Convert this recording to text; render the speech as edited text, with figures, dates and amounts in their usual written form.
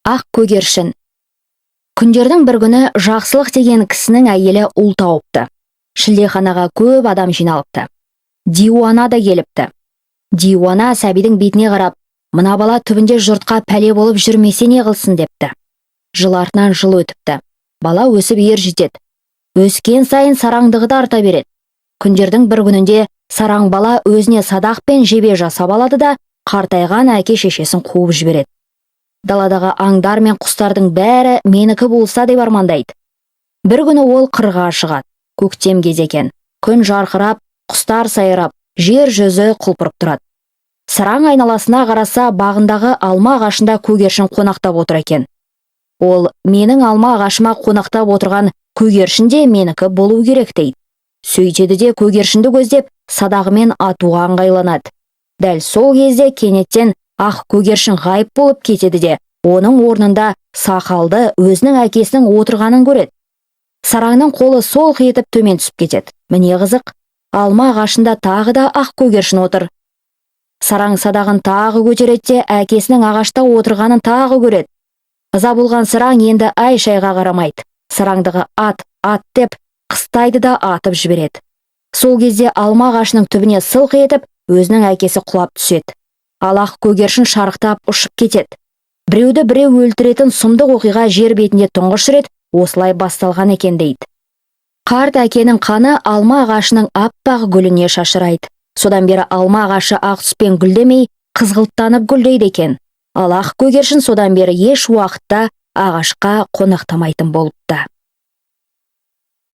Ақ көгершін. Күндердің бір күні Жақсылық деген кісінің әйелі ұл тауыпты. Шілдеханаға көп адам жиналыпты. Диуана да келіпті. Диуана сәбидің бетіне қарап, мына бала түбінде жұртқа пәле болып жүрмесе не қылсын депті. Жыл артынан жыл өтіпті. Бала өсіп ер жетеді. Өскен сайын сараңдығы да арта береді. Күндердің бір күнінде сараң бала өзіне садақ пен жебе жасап алады да қартайған әке шешесін қуып жібереді. Даладағы аңдар мен құстардың бәрі менікі болса деп армандайды. Бір күні ол қырға шығады. Көктем кезі екен. Күн жарқырап, құстар сайрап, жер жүзі құлпырып тұрады. Сараң айналасына қараса, бағындағы алма ағашында көгершін қонақтап отыр екен. Ол, менің алма ағашыма қонақтап отырған көгершін де менікі болу керек дейді. Сөйтеді де көгершінді көздеп, садағымен атуға ыңғайланады. Дәл сол кезде кенеттен ақ көгершін ғайып болып кетеді де, оның орнында сақалды өзінің әкесінің отырғанын көреді. Сараңның қолы солқ етіп төмен түсіп кетеді. Міне қызық, алма ағашында тағы да ақ көгершін отыр. Сараң садағын тағы көтереді де, әкесінің ағашта отырғанын тағы көреді. Ыза болған сараң енді ай-шайға қарамайды. Сараңдығы ат деп қыстайды да атып жібереді. Сол кезде алма ағашының түбіне сылқ етіп, өзінің әкесі құлап түседі. Ал ақ көгершін шарықтап ұшып кетеді. Біреуді біреу өлтіретін сұмдық оқиға жер бетінде тұңғыш рет осылай басталған екен дейді. Қарт әкенің қаны алма ағашының аппақ гүліне шашырайды. Содан бері алма ағашы ақ түспен гүлдемей, қызғылттанып гүлдейді екен. Ал ақ көгершін содан бері еш уақытта ағашқа қонақтамайтын болыпты.